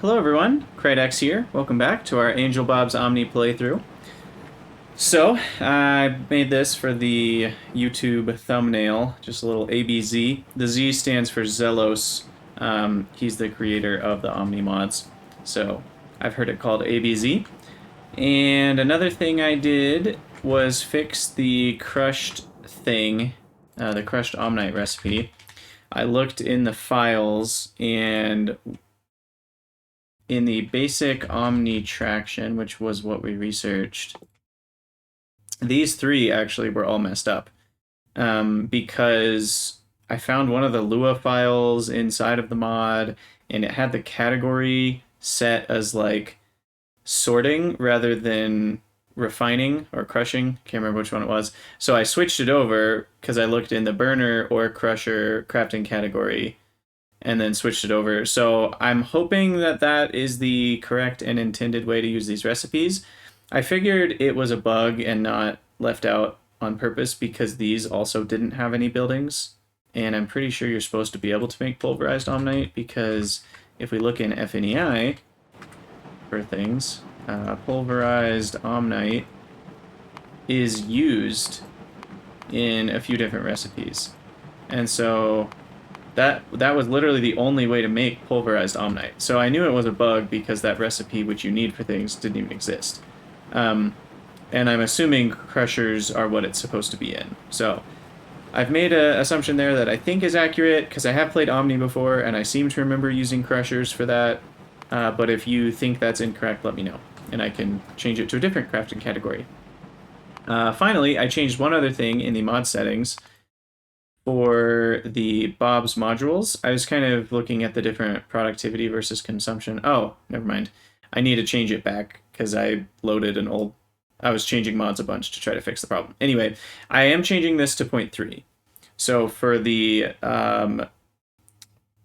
Hello everyone, Krydax here. Welcome back to our AngelBobsOmni playthrough. So, I made this for the YouTube thumbnail, just a little ABZ. The Z stands for Zelos. He's the creator of the Omni mods. So, I've heard it called ABZ. And another thing I did was fix the crushed thing, the crushed Omnite recipe. I looked in the files, and in the basic Omni traction, which was what we researched, these three actually were all messed up because I found one of the Lua files inside of the mod, and it had the category set as like sorting rather than refining or crushing. Can't remember which one it was. So I switched it over because I looked in the burner or crusher crafting category and then switched it over. So I'm hoping that that is the correct and intended way to use these recipes. I figured it was a bug and not left out on purpose because these also didn't have any buildings. And I'm pretty sure you're supposed to be able to make pulverized Omnite because if we look in FNEI for things, pulverized Omnite is used in a few different recipes. And so that was literally the only way to make pulverized Omnite. So I knew it was a bug because that recipe which you need for things didn't even exist. And I'm assuming crushers are what it's supposed to be in. So I've made an assumption there that I think is accurate because I have played Omni before and I seem to remember using crushers for that. But if you think that's incorrect, let me know and I can change it to a different crafting category. Finally, I changed one other thing in the mod settings. For the Bob's modules, I was kind of looking at the different productivity versus consumption. Oh, never mind. I need to change it back because I loaded an old... I was changing mods a bunch to try to fix the problem. Anyway, I am changing this to 0.3. So for the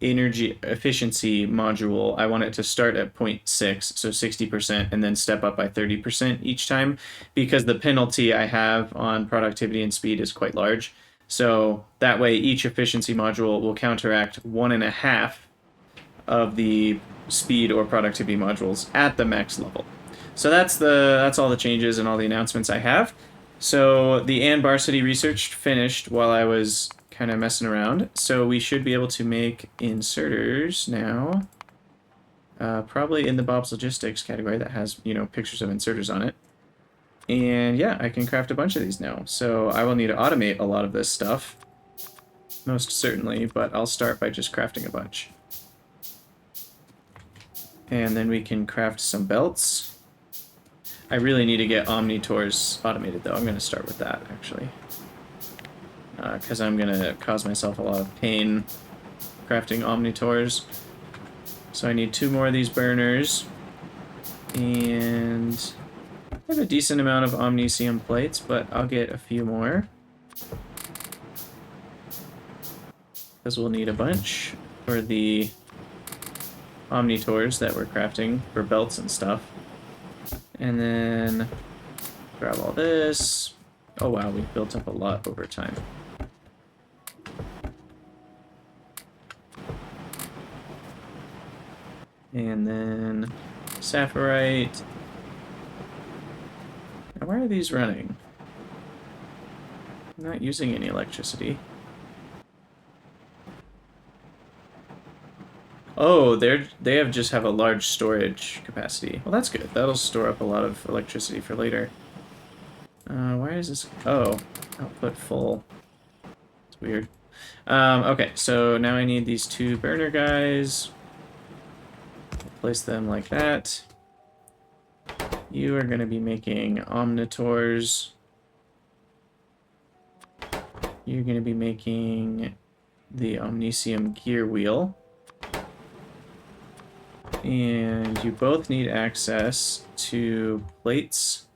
energy efficiency module, I want it to start at 0.6, so 60%, and then step up by 30% each time because the penalty I have on productivity and speed is quite large. So that way each efficiency module will counteract 1.5 of the speed or productivity modules at the max level. So that's all the changes and all the announcements I have. So the Anbar City research finished while I was kind of messing around. So we should be able to make inserters now. Probably in the Bob's Logistics category that has, you know, pictures of inserters on it. And yeah, I can craft a bunch of these now. So I will need to automate a lot of this stuff, most certainly, but I'll start by just crafting a bunch. And then we can craft some belts. I really need to get Omnitors automated though. I'm going to start with that actually. Because I'm going to cause myself a lot of pain crafting Omnitors. So I need 2 more of these burners. And I have a decent amount of Omnicium plates, but I'll get a few more. Because we'll need a bunch for the Omnitors that we're crafting for belts and stuff. And then grab all this. Oh wow, we've built up a lot over time. And then Saphirite. Now, why are these running? I'm not using any electricity. Oh, they have just have a large storage capacity. Well, that's good. That'll store up a lot of electricity for later. Why is this? Oh, output full. It's weird. Okay, so now I need these 2 burner guys. Place them like that. You are going to be making Omnitors. You're going to be making the Omnicium gear wheel. And you both need access to plates.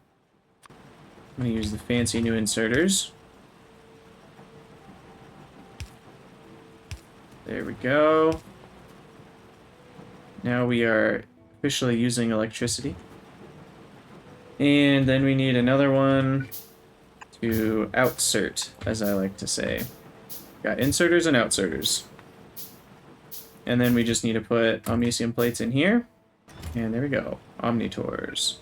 I'm going to use the fancy new inserters. There we go. Now we are officially using electricity. And then we need another one to outsert, as I like to say. Got inserters and outserters. And then we just need to put Omnicium plates in here. And there we go. Omnitors.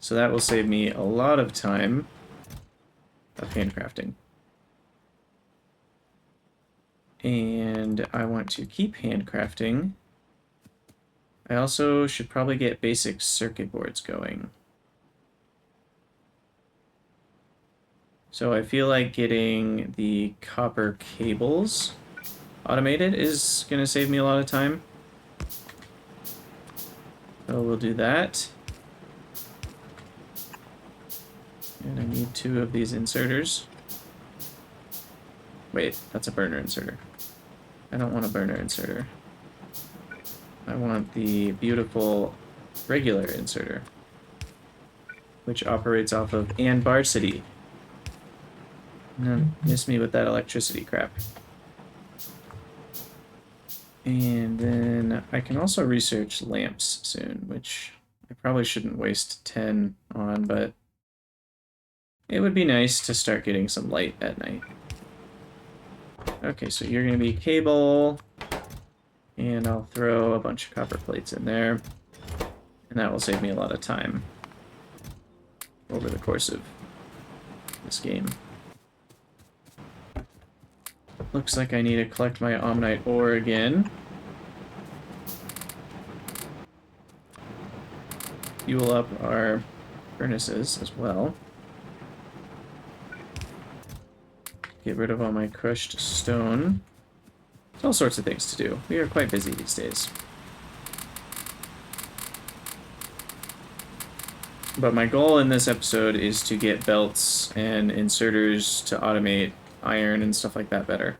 So that will save me a lot of time of handcrafting. And I want to keep handcrafting. I also should probably get basic circuit boards going. So I feel like getting the copper cables automated is going to save me a lot of time. So we'll do that. And I need 2 of these inserters. Wait, that's a burner inserter. I don't want a burner inserter. I want the beautiful regular inserter, which operates off of Anbar City. No, miss me with that electricity crap. And then I can also research lamps soon, which I probably shouldn't waste 10 on, but it would be nice to start getting some light at night. Okay, so you're going to be cable, and I'll throw a bunch of copper plates in there, and that will save me a lot of time over the course of this game. Looks like I need to collect my Omnite ore again. Fuel up our furnaces as well. Get rid of all my crushed stone. There's all sorts of things to do. We are quite busy these days. But my goal in this episode is to get belts and inserters to automate iron and stuff like that better.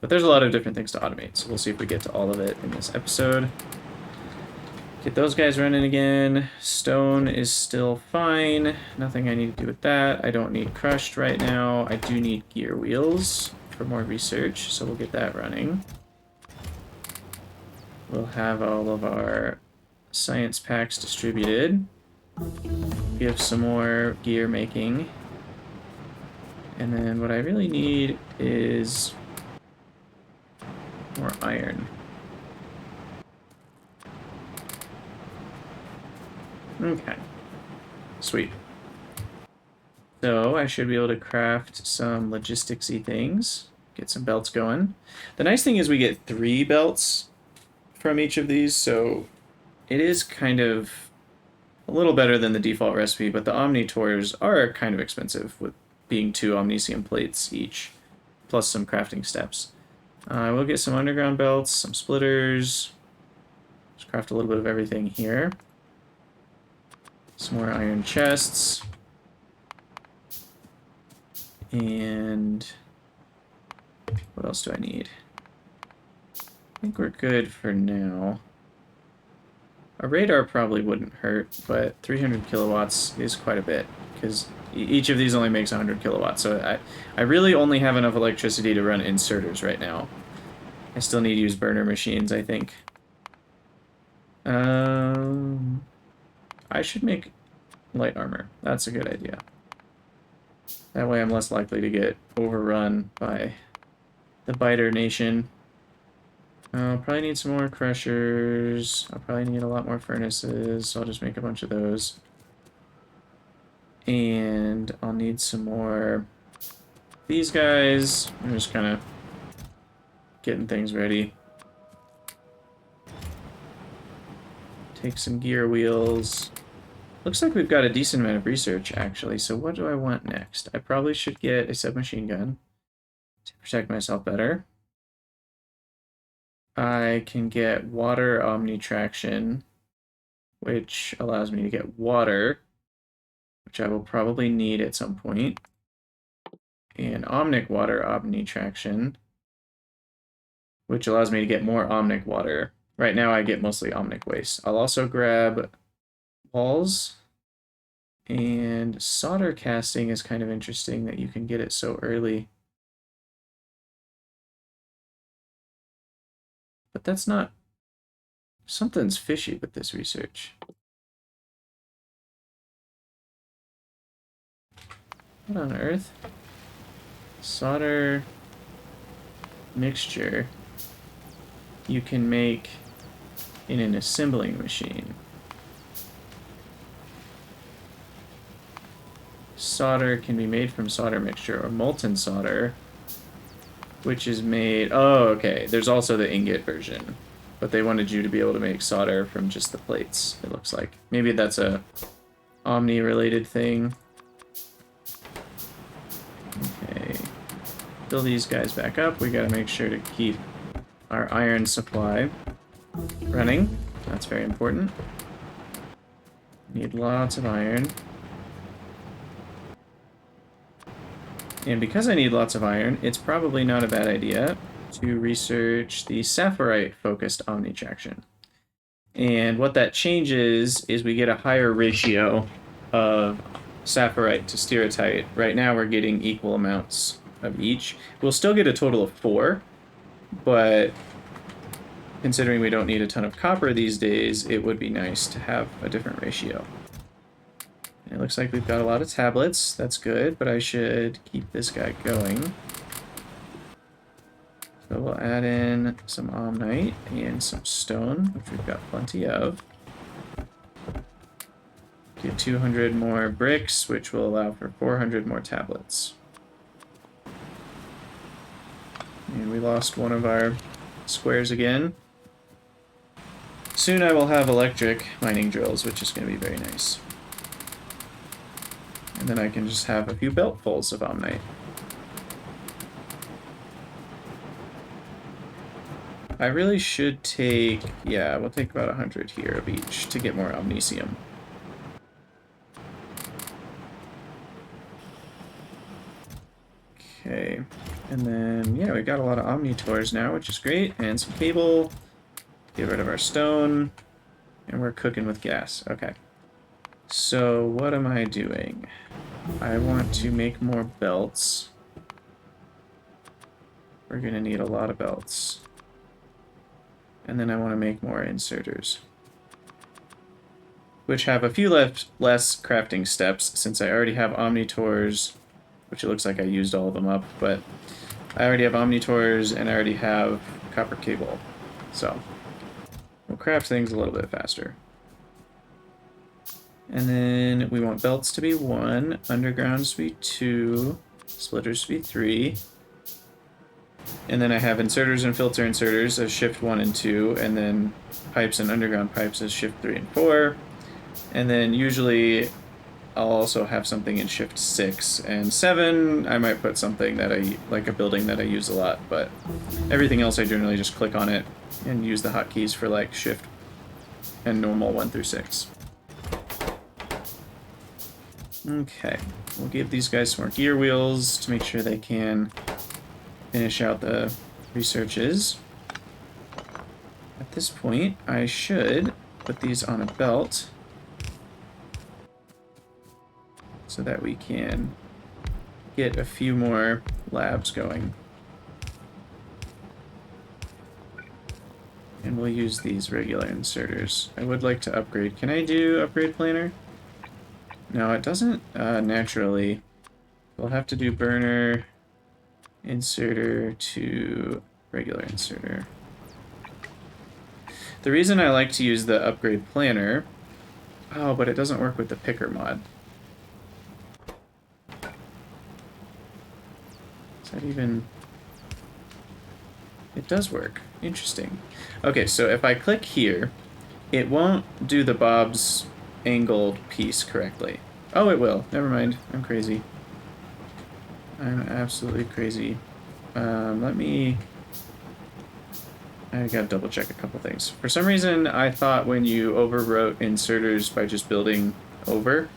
But there's a lot of different things to automate, so we'll see if we get to all of it in this episode. Get those guys running again. Stone is still fine. Nothing I need to do with that. I don't need crushed right now. I do need gear wheels for more research, so we'll get that running. We'll have all of our science packs distributed. Give some more gear making. And then what I really need is more iron. Okay. Sweet. So I should be able to craft some logistics-y things. Get some belts going. The nice thing is we get 3 belts from each of these, so it is kind of a little better than the default recipe, but the Omnitors are kind of expensive with being 2 Omnisium plates each, plus some crafting steps. We'll get some underground belts, some splitters. Just craft a little bit of everything here. Some more iron chests. And what else do I need? I think we're good for now. A radar probably wouldn't hurt, but 300 kilowatts is quite a bit, because each of these only makes 100 kilowatts, so I really only have enough electricity to run inserters right now. I still need to use burner machines, I think. I should make light armor. That's a good idea. That way I'm less likely to get overrun by the Biter Nation. I'll probably need some more crushers. I'll probably need a lot more furnaces, so I'll just make a bunch of those. And I'll need some more these guys. I'm just kind of getting things ready. Take some gear wheels. Looks like we've got a decent amount of research, actually, so what do I want next? I probably should get a submachine gun to protect myself better. I can get water omnitraction, which allows me to get water, which I will probably need at some point. And Omnic water omnitraction, which allows me to get more Omnic water. Right now I get mostly Omnic waste. I'll also grab walls, and solder casting is kind of interesting that you can get it so early. But that's not... Something's fishy with this research. What on earth? Solder mixture. You can make in an assembling machine. Solder can be made from solder mixture or molten solder, which is made... Oh, okay. There's also the ingot version, but they wanted you to be able to make solder from just the plates, it looks like. Maybe that's a Omni-related thing. Okay. Fill these guys back up. We gotta make sure to keep our iron supply running. That's very important. Need lots of iron. And because I need lots of iron, it's probably not a bad idea to research the sapphirite-focused omnitraction. And what that changes is we get a higher ratio of sapphirite to stereotype. Right now we're getting equal amounts of each. We'll still get a total of 4, but considering we don't need a ton of copper these days, it would be nice to have a different ratio. And it looks like we've got a lot of tablets. That's good, but I should keep this guy going. So we'll add in some omnite and some stone, which we've got plenty of. Get 200 more bricks, which will allow for 400 more tablets. And we lost one of our squares again. Soon I will have electric mining drills, which is going to be very nice. And then I can just have a few beltfuls of omnite. I really should take... Yeah, we'll take about 100 here of each to get more omnisium. Okay, and then, yeah, we got a lot of omnitors now, which is great, and some cable. Get rid of our stone, and we're cooking with gas. Okay. So, what am I doing? I want to make more belts. We're going to need a lot of belts. And then I want to make more inserters, which have a few less crafting steps, since I already have omnitors, which it looks like I used all of them up, but I already have omnitors and I already have copper cable. So, we'll craft things a little bit faster. And then we want belts to be 1, undergrounds to be 2, splitters to be 3. And then I have inserters and filter inserters as shift 1 and 2, and then pipes and underground pipes as shift 3 and 4. And then usually I'll also have something in shift 6 and 7. I might put something that like a building that I use a lot, but everything else I generally just click on it and use the hotkeys for like shift and normal 1 through 6. Okay, we'll give these guys some more gear wheels to make sure they can finish out the researches. At this point, I should put these on a belt so that we can get a few more labs going. And we'll use these regular inserters. I would like to upgrade. Can I do upgrade planner? No, it doesn't naturally. We'll have to do burner, inserter to regular inserter. The reason I like to use the upgrade planner... Oh, but it doesn't work with the picker mod. Is that even... It does work. Interesting. Okay, so if I click here, it won't do the Bob's angled piece correctly. Oh, it will. Never mind. I'm crazy. I'm absolutely crazy. Let me... I gotta double check a couple things. For some reason, I thought when you overwrote inserters by just building over,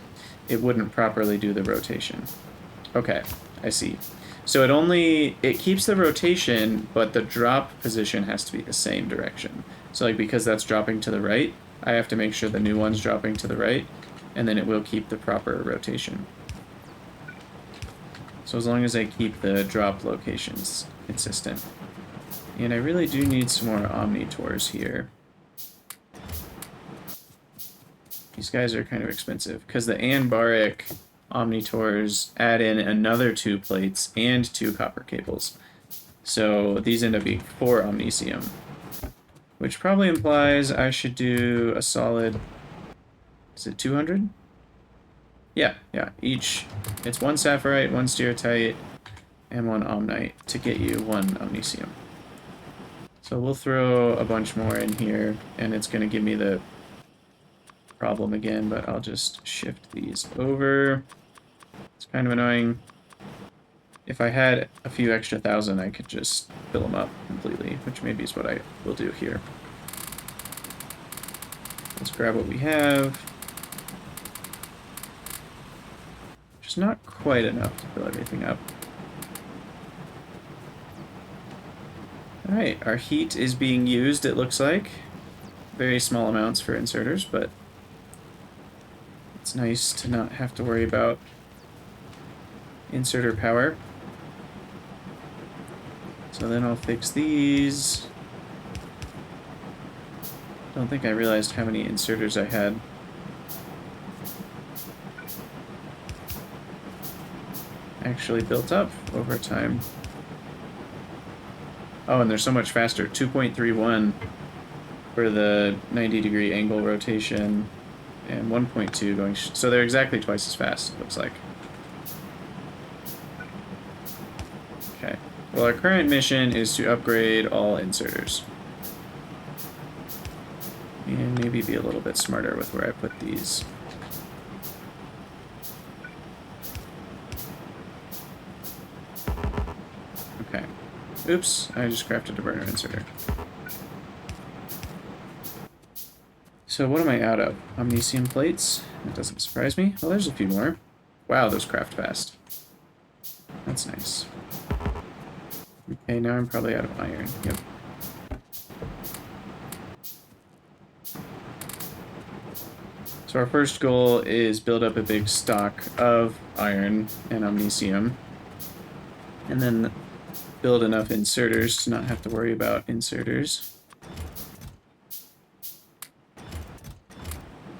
it wouldn't properly do the rotation. Okay, I see. So it keeps the rotation, but the drop position has to be the same direction. So like because that's dropping to the right, I have to make sure the new one's dropping to the right, and then it will keep the proper rotation. So as long as I keep the drop locations consistent. And I really do need some more omnitors here. These guys are kind of expensive, because the Anbaric omnitors add in another 2 plates and 2 copper cables. So these end up being 4 omnisium, which probably implies I should do a solid, is it 200? Yeah, each, it's one sapphirite, one stereotype, and one omnite to get you one omnisium. So we'll throw a bunch more in here, and it's going to give me the problem again, but I'll just shift these over. It's kind of annoying. If I had a few extra thousand, I could just fill them up completely, which maybe is what I will do here. Let's grab what we have. Just not quite enough to fill everything up. Alright, our heat is being used, it looks like. Very small amounts for inserters, but it's nice to not have to worry about inserter power. So then I'll fix these. Don't think I realized how many inserters I had. Actually built up over time. Oh, and they're so much faster. 2.31 for the 90-degree angle rotation, and 1.2 going... so they're exactly twice as fast, looks like. Okay. Well, our current mission is to upgrade all inserters. And maybe be a little bit smarter with where I put these. Okay. Oops, I just crafted a burner inserter. So what am I out of? Omnisium plates? That doesn't surprise me. Well, there's a few more. Wow, those craft fast. That's nice. Okay, now I'm probably out of iron. Yep. So our first goal is build up a big stock of iron and omnisium. And then build enough inserters to not have to worry about inserters.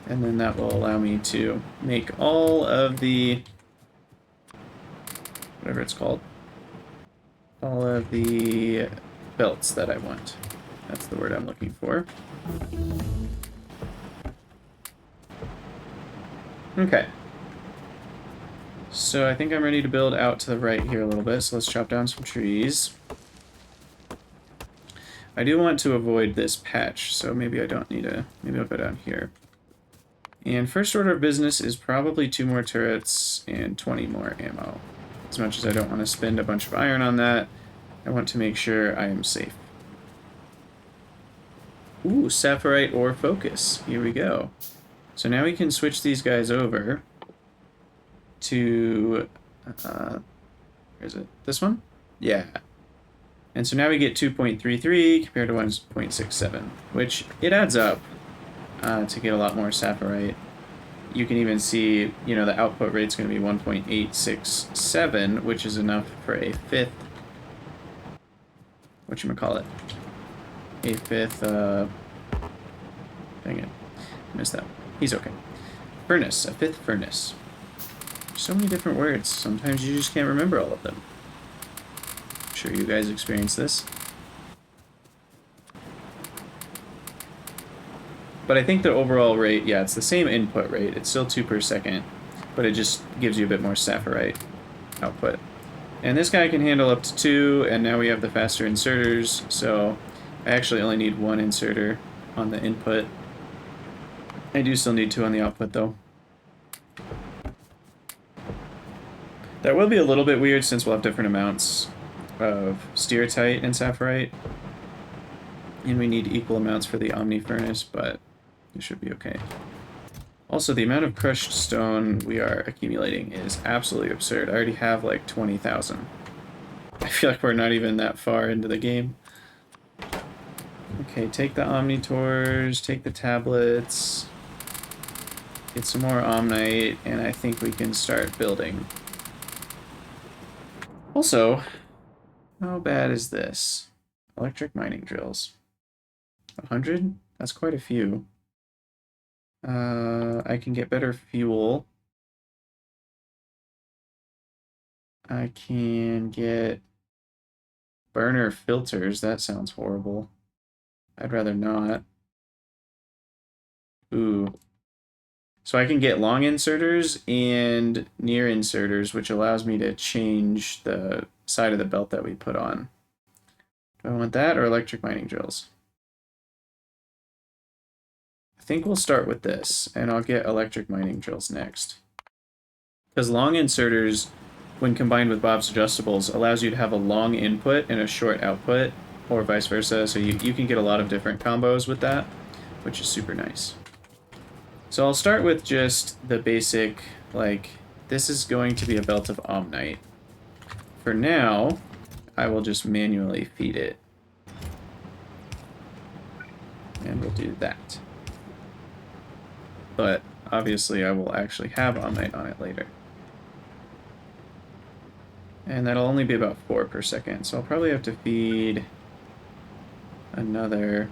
And then that will allow me to make all of the, whatever it's called, all of the belts that I want. That's the word I'm looking for. Okay. So I think I'm ready to build out to the right here a little bit, so let's chop down some trees. I do want to avoid this patch, so maybe I don't need to, maybe I'll go down here. And first order of business is probably 2 more turrets and 20 more ammo. As much as I don't want to spend a bunch of iron on that, I want to make sure I am safe. Ooh, sapphirite ore focus. Here we go. So now we can switch these guys over to, where is it? This one? Yeah. And so now we get 2.33 compared to 1.67, which it adds up to get a lot more sapphirite. You can even see, you know, the output rate's going to be 1.867, which is enough for a fifth, whatchamacallit, a fifth, dang it, missed that. He's okay. Furnace, a fifth furnace. So many different words. Sometimes you just can't remember all of them. I'm sure you guys experience this. But I think the overall rate, yeah, it's the same input rate. It's still 2 per second, but it just gives you a bit more sapphirite output. And this guy can handle up to 2, and now we have the faster inserters, so I actually only need 1 inserter on the input. I do still need 2 on the output, though. That will be a little bit weird since we'll have different amounts of stereotype and sapphirite. And we need equal amounts for the Omni furnace, but it should be okay. Also, the amount of crushed stone we are accumulating is absolutely absurd. I already have like 20,000. I feel like we're not even that far into the game. Okay, take the Omnitors, take the tablets, get some more Omnite, and I think we can start building. Also, how bad is this? Electric mining drills. 100? That's quite a few. I can get better fuel. I can get burner filters. That sounds horrible. I'd rather not. Ooh. So I can get long inserters and near inserters, which allows me to change the side of the belt that we put on. Do I want that or electric mining drills? I think we'll start with this, and I'll get electric mining drills next. Because long inserters, when combined with Bob's adjustables, allows you to have a long input and a short output, or vice versa, so you can get a lot of different combos with that, which is super nice. So I'll start with just the basic, like, this is going to be a belt of Omnite. For now, I will just manually feed it. And we'll do that. But obviously I will actually have Omnite on it later. And that'll only be about 4 per second, so I'll probably have to feed another.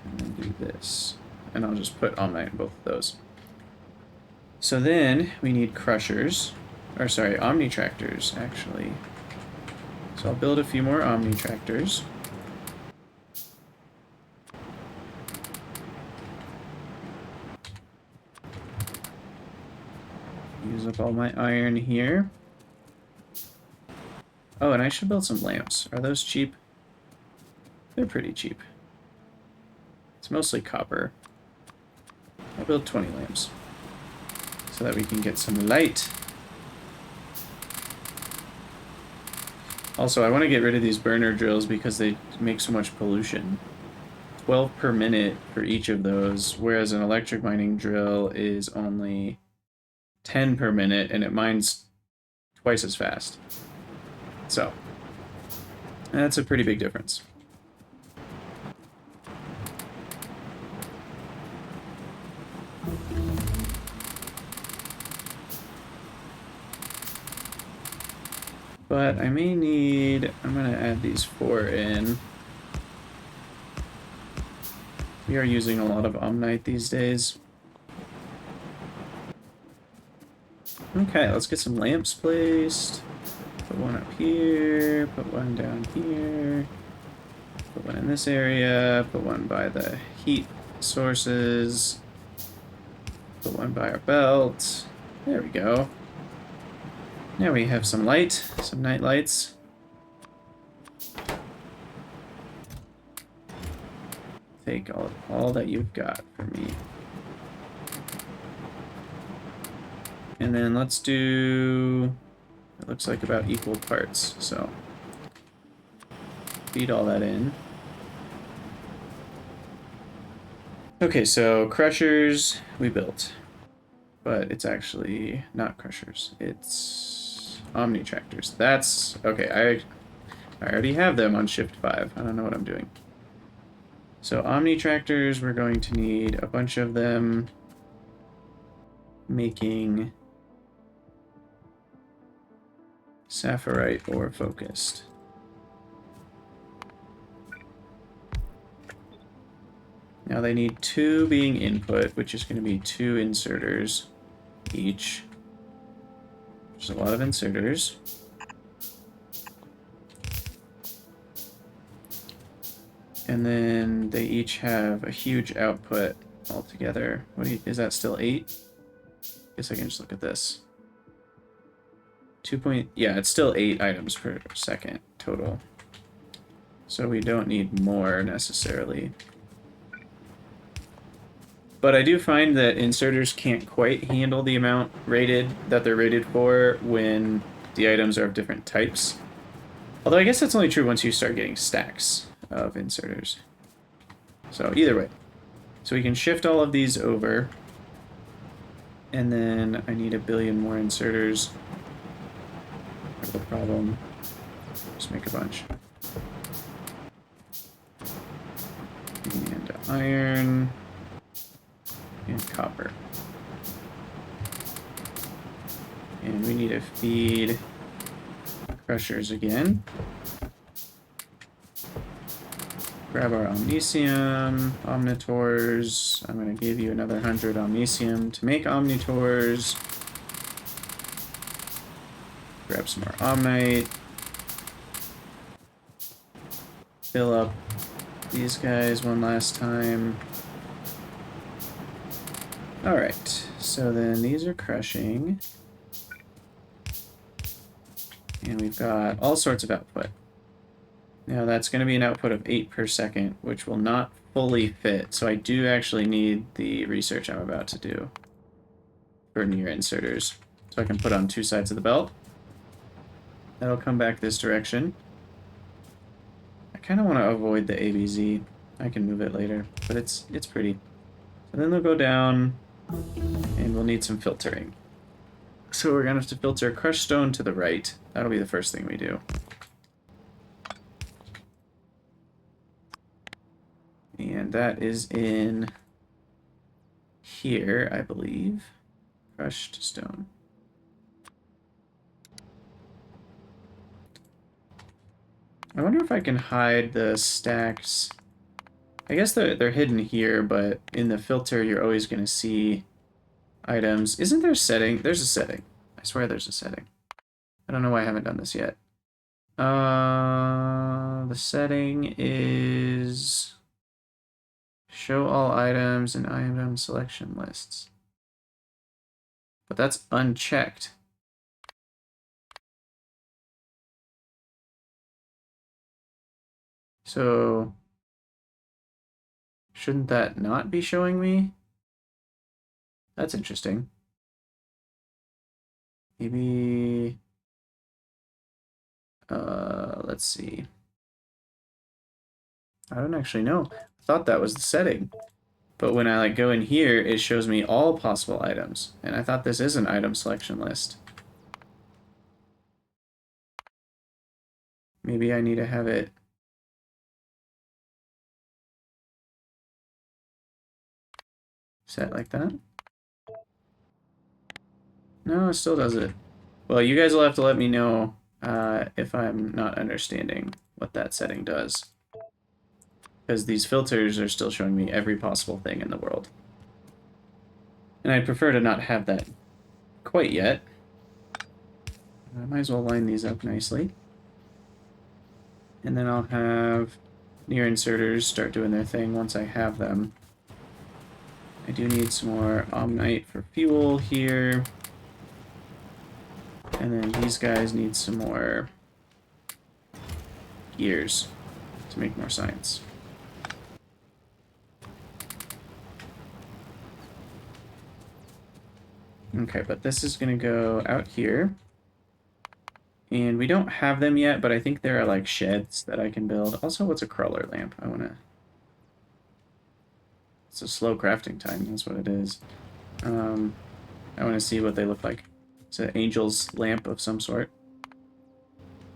And then do this. And I'll just put Omnite in both of those. So then we need crushers, or sorry, Omnitractors actually. So I'll build a few more Omnitractors. Use up all my iron here. Oh, and I should build some lamps. Are those cheap? They're pretty cheap. It's mostly copper. I'll build 20 lamps so that we can get some light. Also, I want to get rid of these burner drills because they make so much pollution. 12 per minute for each of those, whereas an electric mining drill is only 10 per minute, and it mines twice as fast. So, that's a pretty big difference. But I may need, I'm going to add these 4 in. We are using a lot of Omnite these days. Okay, let's get some lamps placed. Put one up here, put one down here, put one in this area, put one by the heat sources, put one by our belt. There we go. Now we have some light, some night lights. Take all that you've got for me. And then let's do, it looks like about equal parts, so feed all that in. Okay, so crushers we built, but it's actually not crushers, it's Omnitractors. That's, okay, I already have them on shift 5, I don't know what I'm doing. So Omnitractors, we're going to need a bunch of them, making Sapphirite ore focused. Now they need 2 being input, which is going to be 2 inserters each. There's a lot of inserters. And then they each have a huge output altogether. What is that still 8? Guess I can just look at this. 2 yeah, it's still 8 items per second total. So we don't need more necessarily. But I do find that inserters can't quite handle the amount that they're rated for when the items are of different types. Although I guess that's only true once you start getting stacks of inserters. So either way. So we can shift all of these over. And then I need 1 billion more inserters. No problem. Just make a bunch. And iron. And copper. And we need to feed crushers again. Grab our omnisium, omnitors. I'm going to give you another 100 omnisium to make omnitors. Grab some more omnite. fill up these guys one last time. Alright, so then these are crushing. And we've got all sorts of output. Now that's going to be an output of 8 per second, which will not fully fit. So I do actually need the research I'm about to do for near inserters. So I can put on 2 sides of the belt. That'll come back this direction. I kind of want to avoid the ABZ. I can move it later, but it's pretty. So then they'll go down, and we'll need some filtering. So we're going to have to filter crushed stone to the right. That'll be the first thing we do. And that is in here, I believe. Crushed stone. I wonder if I can hide the stacks. I guess they're hidden here, but in the filter you're always going to see items. Isn't there a setting? There's a setting. I swear there's a setting. I don't know why I haven't done this yet. The setting is show all items in item selection lists. But that's unchecked. So shouldn't that not be showing me? That's interesting. Maybe, let's see. I don't actually know. I thought that was the setting. But when I go in here, it shows me all possible items. And I thought this is an item selection list. Maybe I need to have it set like that. No, it still does it. Well, you guys will have to let me know if I'm not understanding what that setting does. Because these filters are still showing me every possible thing in the world. And I'd prefer to not have that quite yet. I might as well line these up nicely. And then I'll have near inserters start doing their thing once I have them. I do need some more Omnite for fuel here. And then these guys need some more gears to make more science. Okay, but this is going to go out here. And we don't have them yet, but I think there are like sheds that I can build. Also, what's a crawler lamp? I want to... It's a slow crafting time, that's what it is. I want to see what they look like. It's an angel's lamp of some sort.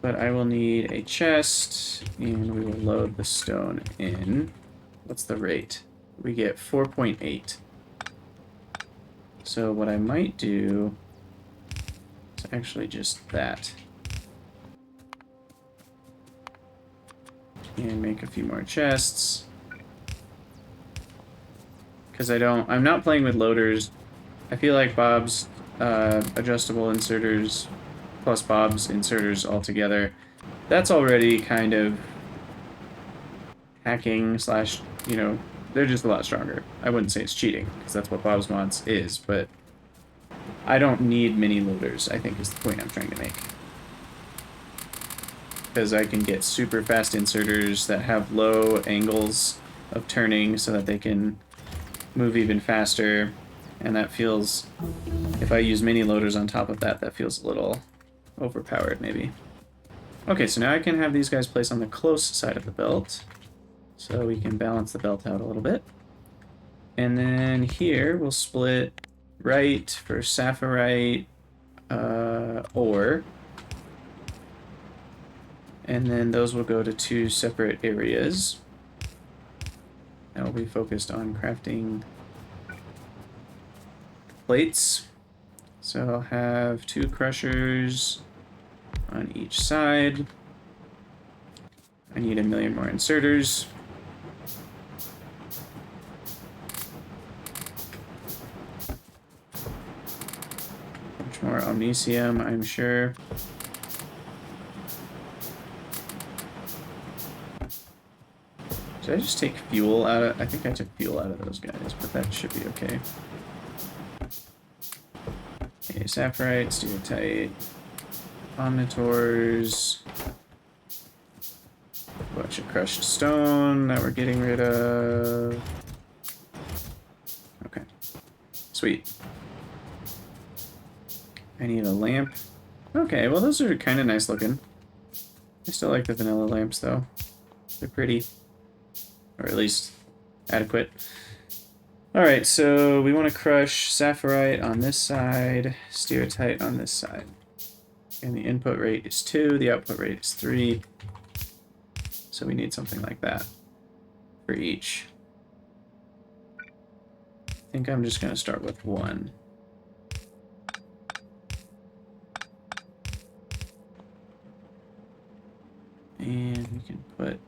But I will need a chest, and we will load the stone in. What's the rate? We get 4.8. So what I might do is actually just that. And make a few more chests. Because I'm not playing with loaders. I feel like Bob's adjustable inserters plus Bob's inserters altogether, that's already kind of hacking slash, they're just a lot stronger. I wouldn't say it's cheating, because that's what Bob's mods is, but I don't need mini loaders, I think is the point I'm trying to make. Because I can get super fast inserters that have low angles of turning so that they can move even faster, and that feels, if I use mini loaders on top of that, that feels a little overpowered maybe. Okay, so now I can have these guys placed on the close side of the belt, so we can balance the belt out a little bit. And then here we'll split right for sapphirite ore, and then those will go to 2 separate areas. That will be focused on crafting plates. So I'll have 2 crushers on each side. I need 1 million more inserters. Much more omnisium, I'm sure. Did I just take fuel out of... I think I took fuel out of those guys, but that should be okay. Okay, Saphirite, Stereotype, Omnitors, a bunch of crushed stone that we're getting rid of. Okay, sweet. I need a lamp. Okay, well those are kind of nice looking. I still like the vanilla lamps though. They're pretty. Or at least adequate. Alright, so we want to crush Saphirite on this side, Stereotype on this side. And the input rate is 2, the output rate is 3. So we need something like that for each. I think I'm just going to start with 1. And we can put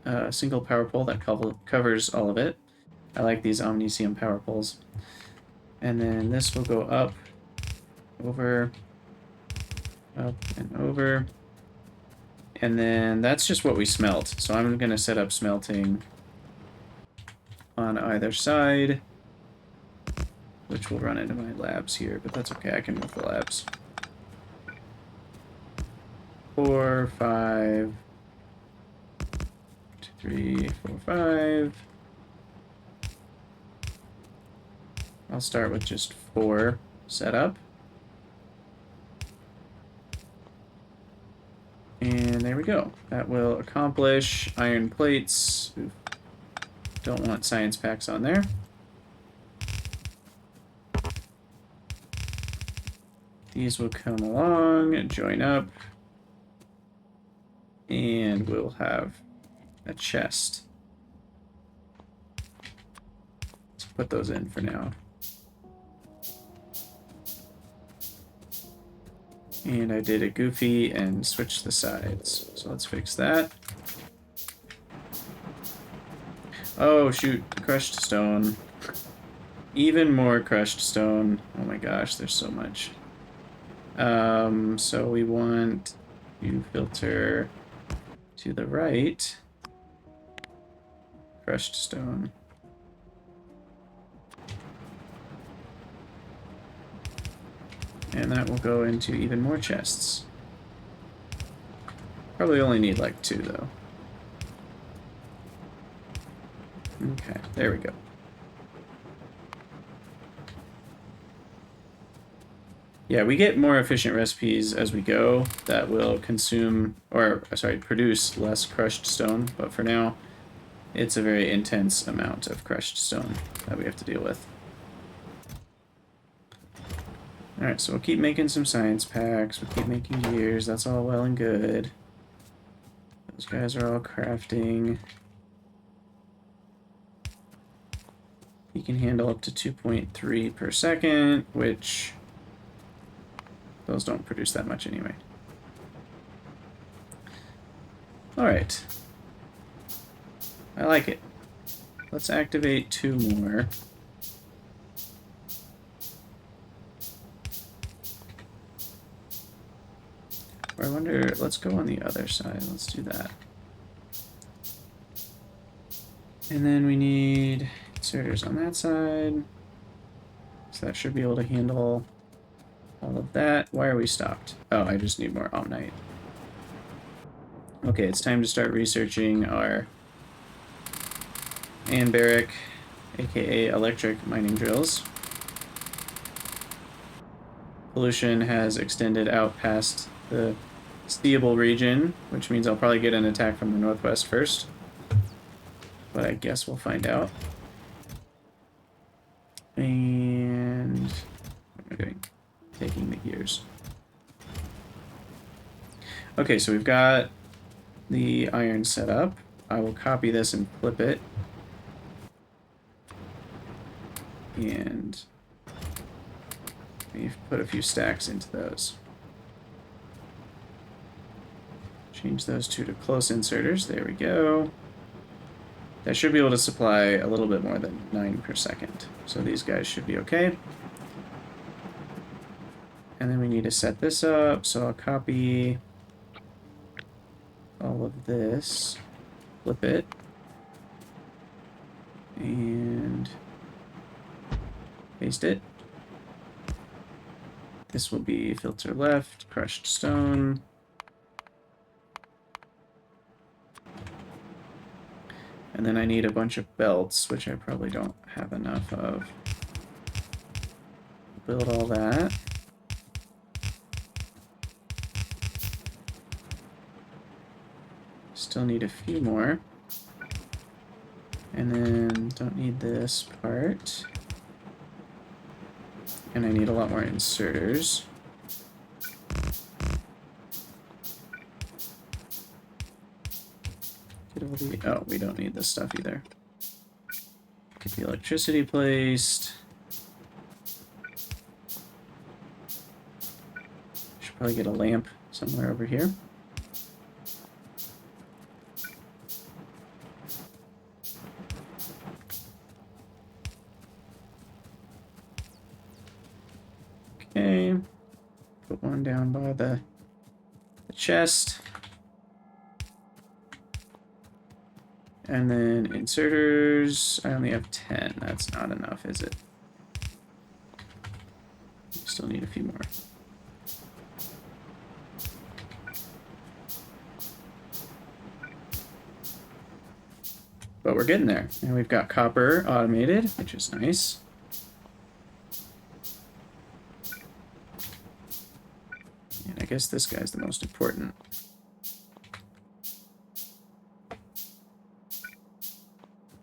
a single power pole that covers all of it. I like these Omnicium power poles. And then this will go up, over, up, and over. And then that's just what we smelt. So I'm going to set up smelting on either side, which will run into my labs here, but that's okay. I can move the labs. 4, 5, 2, 3, 4, 5. I'll start with just 4 setup. And there we go. That will accomplish iron plates. Oof. Don't want science packs on there. These will come along, join up, and we'll have a chest. Let's put those in for now. And I did a goofy and switched the sides. So let's fix that. Oh shoot, crushed stone. Even more crushed stone. Oh my gosh, there's so much. So we want to filter to the right. Crushed stone. And that will go into even more chests. Probably only need like 2 though. Okay, there we go. Yeah, we get more efficient recipes as we go that will consume, or sorry, produce less crushed stone, but for now, it's a very intense amount of crushed stone that we have to deal with. Alright, so we'll keep making some science packs, we'll keep making gears, that's all well and good. Those guys are all crafting. You can handle up to 2.3 per second, which those don't produce that much anyway. Alright. I like it. Let's activate 2 more. Or I wonder, let's go on the other side. Let's do that. And then we need inserters on that side. So that should be able to handle all of that. Why are we stopped? Oh, I just need more Omnite. Okay, it's time to start researching our Anbaric, aka electric mining drills. Pollution has extended out past the seeable region, which means I'll probably get an attack from the northwest first. But I guess we'll find out. And what am I doing? Taking the gears. Okay, so we've got the iron set up. I will copy this and flip it. And we've put a few stacks into those. Change those 2 to close inserters. There we go. That should be able to supply a little bit more than 9 per second. So these guys should be okay. And then we need to set this up. So I'll copy all of this. flip it. And paste it. This will be filter left, crushed stone. And then I need a bunch of belts, which I probably don't have enough of. Build all that. Still need a few more. And then don't need this part. And I need a lot more inserters. Oh, we don't need this stuff either. Get the electricity placed. Should probably get a lamp somewhere over here. Okay. Put one down by the chest. And then inserters, I only have 10. That's not enough, is it? Still need a few more. But we're getting there. And we've got copper automated, which is nice. And I guess this guy's the most important.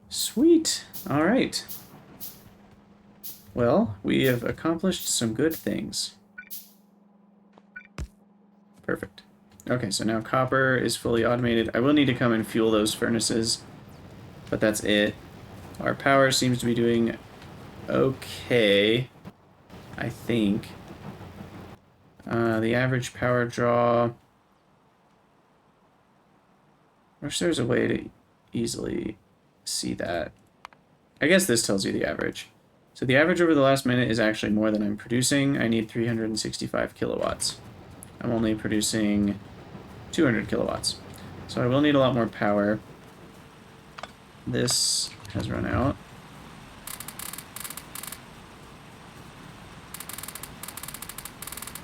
Sweet. All right. Well, we have accomplished some good things. Perfect. Okay, so now copper is fully automated. I will need to come and fuel those furnaces, but that's it. Our power seems to be doing okay, I think. The average power draw... I wish there was a way to easily see that. I guess this tells you the average. So the average over the last minute is actually more than I'm producing. I need 365 kilowatts. I'm only producing 200 kilowatts. So I will need a lot more power. This has run out.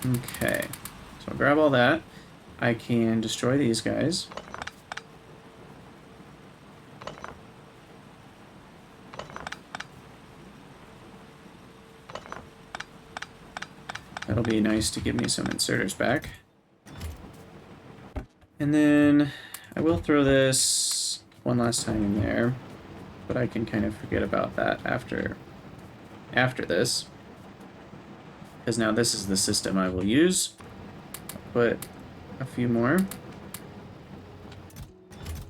Okay. So I'll grab all that. I can destroy these guys. That'll be nice to give me some inserters back. And then I will throw this one last time in there, but I can kind of forget about that after this. Because now this is the system I will use. I'll put a few more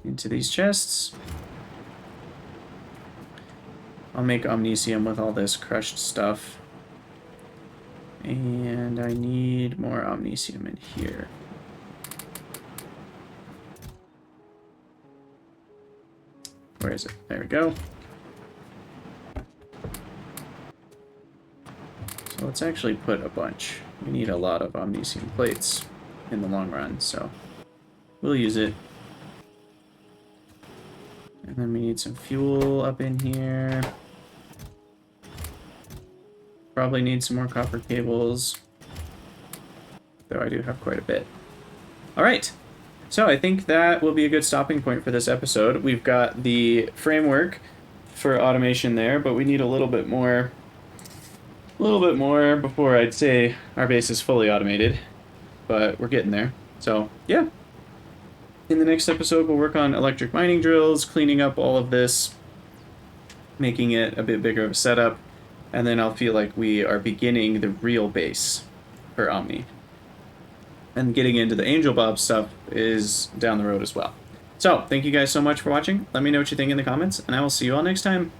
into these chests. I'll make Omnicium with all this crushed stuff. And I need more Omnicium in here. Where is it? There we go. So let's actually put a bunch. We need a lot of Omnicium plates in the long run, so we'll use it. And then we need some fuel up in here. Probably need some more copper cables, though I do have quite a bit. All right, so I think that will be a good stopping point for this episode. We've got the framework for automation there, but we need a little bit more before I'd say our base is fully automated, but we're getting there. So yeah, in the next episode, we'll work on electric mining drills, cleaning up all of this, making it a bit bigger of a setup. And then I'll feel like we are beginning the real base for Omni. And getting into the AngelBob stuff is down the road as well. So, thank you guys so much for watching. Let me know what you think in the comments, and I will see you all next time.